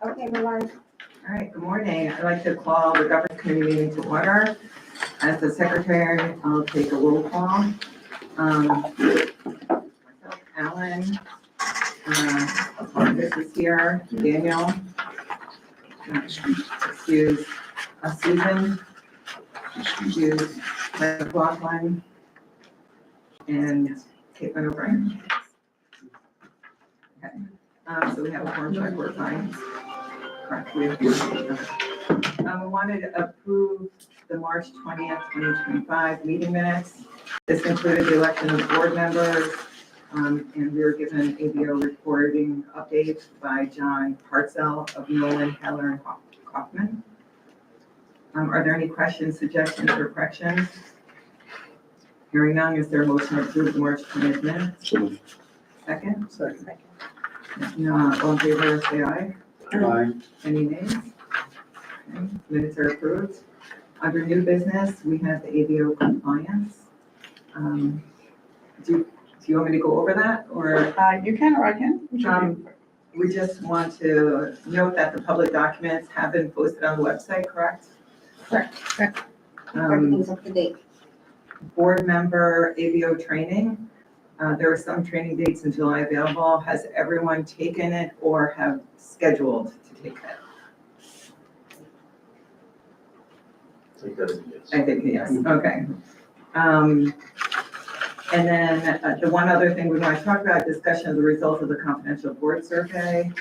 Okay, we're live. All right, good morning. I'd like to call the governance committee meeting to order. As the secretary, I'll take a roll call. Myself, Alan, this is here, Daniel, excuse, Susan, excuse, McLaughlin, and Caitlin O'Brien. Okay, so we have a form check, we're fine. Correct. We wanted to approve the March 20th, 2025 meeting minutes. This included the election of board members, and we were given an ABO reporting update by John Hartzell of Nolan, Heller, and Kaufman. Are there any questions, suggestions, or corrections? Hearing none, is there a motion to approve the March 20th minutes? Second? Second. All in favor, say aye. Aye. Any nays? Okay, minutes are approved. Under new business, we have the ABO compliance. Do you want me to go over that, or? You can or I can. We just want to note that the public documents have been posted on the website, correct? Correct. Everything's up to date. Board member ABO training. There are some training dates in July available. Has everyone taken it or have scheduled to take it? I think yes, okay. And then the one other thing we want to talk about, discussion of the results of the confidential board survey.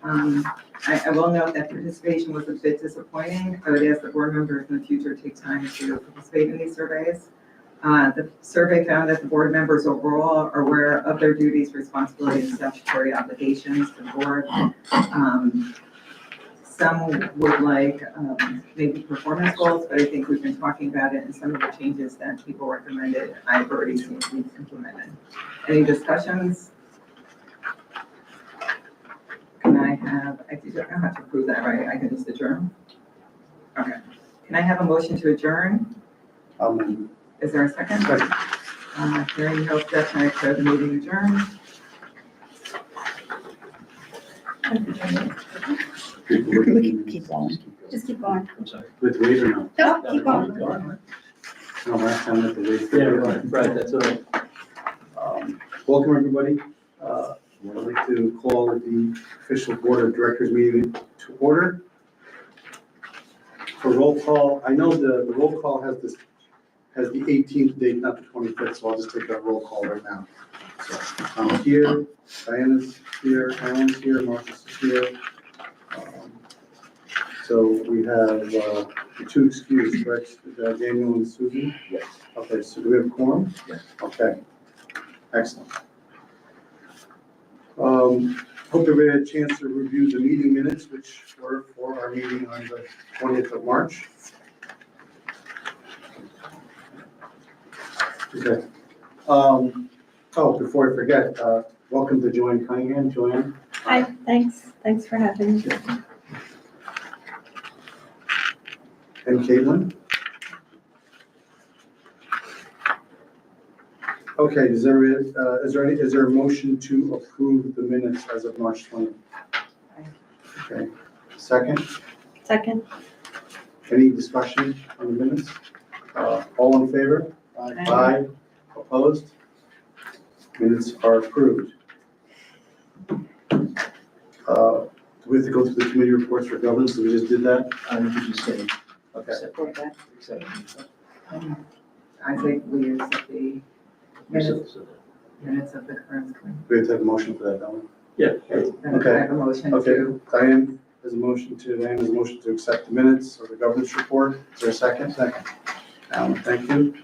I will note that participation was a bit disappointing. I would ask the board members in the future take time to participate in these surveys. The survey found that the board members overall are aware of their duties, responsibilities, and statutory obligations to the board. Some would like maybe performance goals, but I think we've been talking about it, and some of the changes that people recommended, I've already seen to be implemented. Any discussions? Can I have, I don't have to prove that, right? I can just adjourn? Okay. Can I have a motion to adjourn? Is there a second? Hearing no objection, I declare the meeting adjourned. Keep going. Just keep going. I'm sorry. With wait or no? No, keep going. No, last time with the wait. Yeah, right, that's all right. Welcome, everybody. I'd like to call the official board of directors meeting to order. For roll call, I know the roll call has the 18th date, not the 25th, so I'll just take a roll call right now. So I'm here, Diana's here, Alan's here, Marcus is here. So we have the two excuses, right? Daniel and Susan? Yes. Okay, so do we have a quorum? Yes. Okay, excellent. Hope everybody had a chance to review the meeting minutes, which were for our meeting on the 20th of March. Okay. Before I forget, welcome to Joanne Cunningham. Joanne? Hi, thanks. Thanks for having me. And Caitlin? Okay, is there a motion to approve the minutes as of March 20th? Okay, second? Second. Any discussion on the minutes? All in favor? Aye. Opposed? Minutes are approved. Do we have to go through the committee reports for governance? So we just did that? You just say, Okay. Support that. accept. I think we accept the minutes of the current committee. We have to have a motion for that, don't we? Yeah. And I have a motion Okay. to, Diane has a motion to accept the minutes of the governance report. Is there a second? Second. Alan, thank you.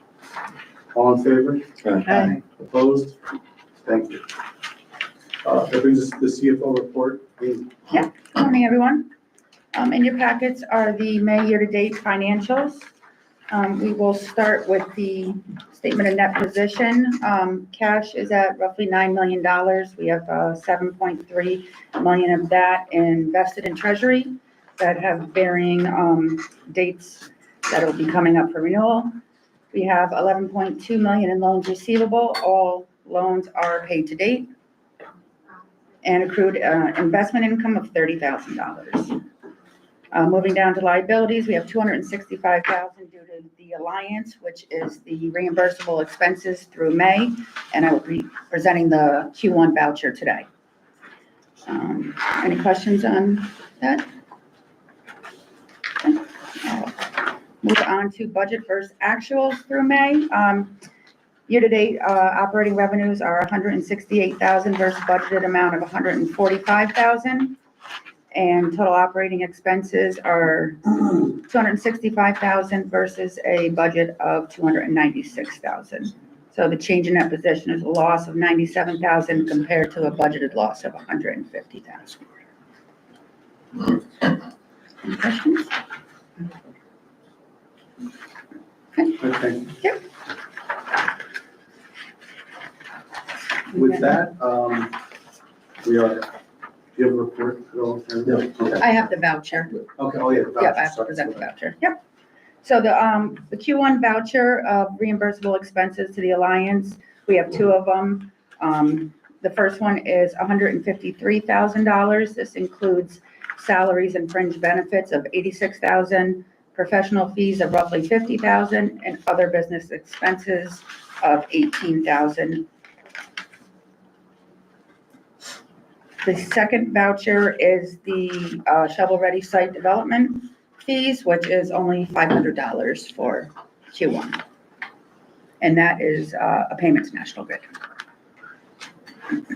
All in favor? Aye. Opposed? Thank you. That brings us to the CFO report. Good morning, everyone. In your packets are the May year-to-date financials. We will start with the statement of net position. Cash is at roughly $9 million. We have 7.3 million of that invested in treasury that have varying dates that will be coming up for renewal. We have 11.2 million in loans receivable. All loans are paid to date. and accrued investment income of $30,000. Moving down to liabilities, we have $265,000 due to the Alliance, which is the reimbursable expenses through May, and I will be presenting the Q1 voucher today. Any questions on that? Okay. I'll move on to budget versus actuals through May. Year-to-date operating revenues are $168,000 versus budgeted amount of $145,000. And total operating expenses are $265,000 versus a budget of $296,000. So the change in that position is a loss of $97,000 compared to a budgeted loss of $150,000. Any questions? Okay. Yep. With that, we are, do you have a report at all? No. Okay, I have the voucher. okay, oh, yeah. the Yep, I have voucher, to sorry, present the sorry. voucher. Yep. So the Q1 voucher of reimbursable expenses to the Alliance, we have two of them. The first one is $153,000. This includes salaries and fringe benefits of $86,000, professional fees of roughly $50,000, and other business expenses of $18,000. The second voucher is the shovel-ready site development fees, which is only $500 for Q1. And that is a payment to National Grid.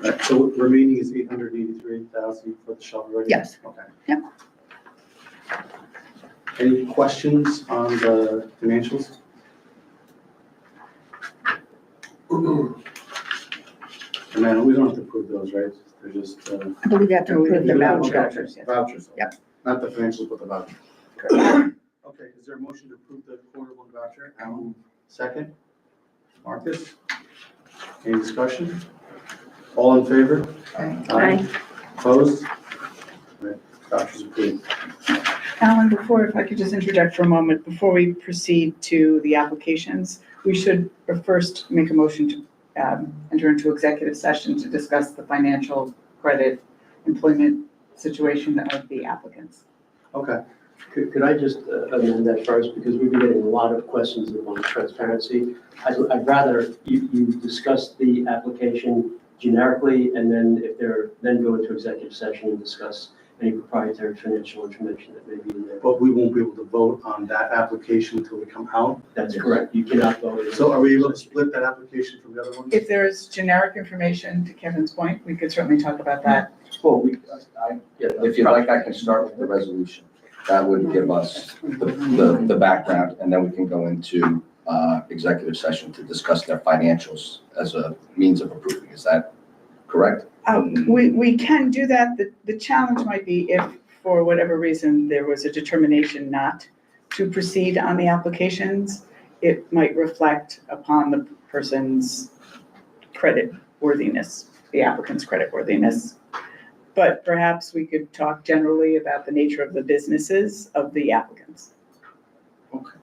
Right, so remaining is 883,000 for the shovel ready? Yes. Okay. Yep. Any questions on the financials? Amanda, we don't have to prove those, right? They're just, I believe you have to approve the voucher. Vouchers, vouchers. Yep. Not the financials, but the voucher. Okay, is there a motion to approve the quarter one voucher? Alan, second. Marcus? Any discussion? All in favor? Aye. Opposed? Right, vouchers approved. Alan, before, if I could just interject for a moment, before we proceed to the applications, we should first make a motion to enter into executive session to discuss the financial credit employment situation of the applicants. Okay, Could I just amend that first, because we've been getting a lot of questions on transparency. I'd rather you discuss the application generically, and then then go into executive session and discuss any proprietary financial information that may be in there. but we won't be able to vote on that application until we come out. That's correct. You cannot vote. So are we able to split that application from the other ones? If there's generic information, to Kevin's point, we could certainly talk about that. Well, if you'd like, I can start with the resolution. That would give us the background, and then we can go into executive session to discuss their financials as a means of approving. Is that correct? We can do that. The challenge might be if, for whatever reason, there was a determination not to proceed on the applications, it might reflect upon the person's credit worthiness, the applicant's credit worthiness. But perhaps we could talk generally about the nature of the businesses of the applicants. Okay.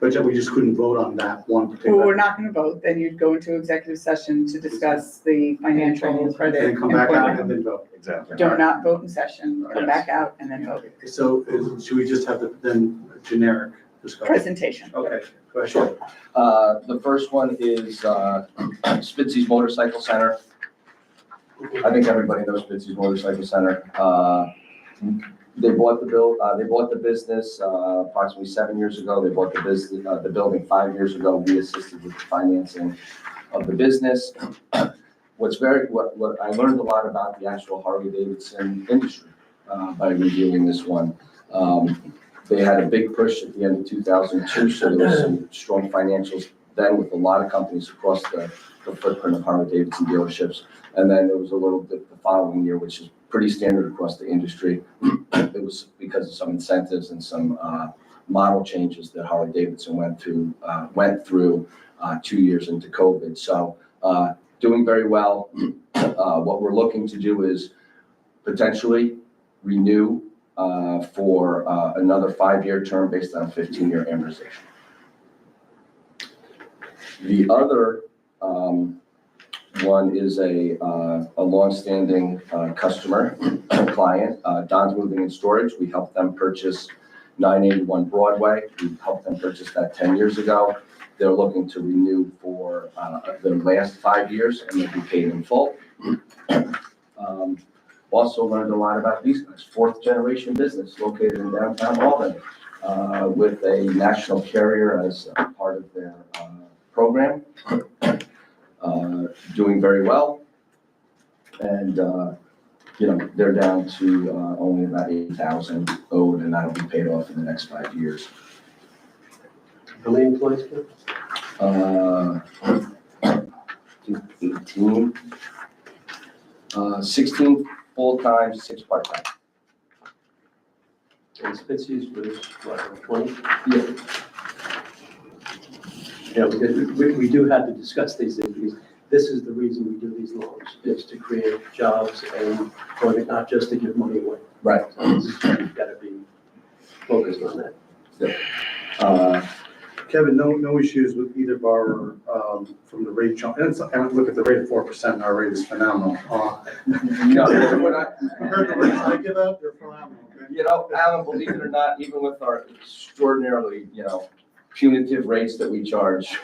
But we just couldn't vote on that one Well, particular. we're not going to vote, then you'd go into executive session to discuss the financial and credit. And come back out employment. and then vote. Exactly. Do not vote in session, come Yes. back out and then vote. So should we just have then generic discussion? Presentation. Okay, go ahead. Sure. The first one is Spitzy's Motorcycle Center. I think everybody knows Spitzy's Motorcycle Center. They bought the business approximately 7 years ago. They bought the building 5 years ago. We assisted with the financing of the business. What I learned a lot about the actual Harley-Davidson industry by reviewing this one. They had a big push at the end of 2002, so there was some strong financials then with a lot of companies across the footprint of Harley-Davidson dealerships. And then there was a little bit the following year, which is pretty standard across the industry. It was because of some incentives and some model changes that Harley-Davidson went through 2 years into COVID. So doing very well. What we're looking to do is potentially renew for another 5-year term based on a 15-year amortization. The other One is a longstanding customer, client, Don's Moving and Storage. We helped them purchase 981 Broadway. We helped them purchase that 10 years ago. They're looking to renew for their last 5 years, and they'll be paid in full. Also learned a lot about these guys. 4th generation business located in downtown Albany, with a national carrier as part of their program. Doing very well. And, they're down to only about 8,000 owed, and that'll be paid off in the next 5 years. How many employees? Ken? I think 18, 16 full-time, 6 part-time. And Spitzy's was what, 20? Yeah. Yeah, because we do have to discuss these things, because this is the reason we do these loans, is to create jobs and not just to give money away. Right. So we've got to be focused on that. Kevin, no issues with either borrower from the rate jump. And look at the rate of 4%, our rate is phenomenal. No, we're not. Compared to the rates I give out, they're phenomenal. Okay? Alan, believe it or not, even with our extraordinarily, punitive rates that we charge,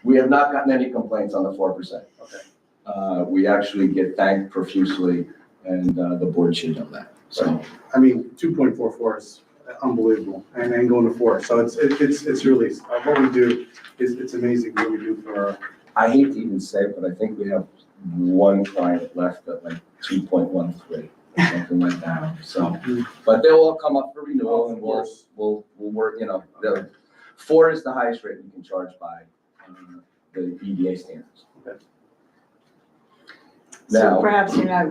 we have not gotten any complaints on the 4%. Okay. We actually get thanked profusely, and the board should know that. So, I mean, 2.44 is unbelievable, and then going to 4. So it's really, what we do is, it's amazing what we do for our. I hate to even say it, but I think we have one client left at like 2.13, or something like that. So, but they'll all come up for renewal, and we'll work, the 4 is the highest rate we can charge by the EDA standards. So Now, perhaps, I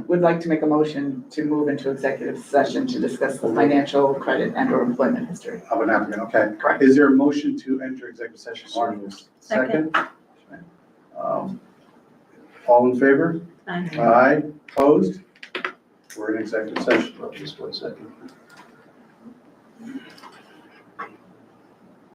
would like to make a motion to move into executive session to discuss the financial, credit, and/or employment history. Of an applicant, okay. Correct. Is there a motion to enter executive session? Mark? Second. All in favor? Aye. Aye, opposed? We're in executive session. Just 1 second.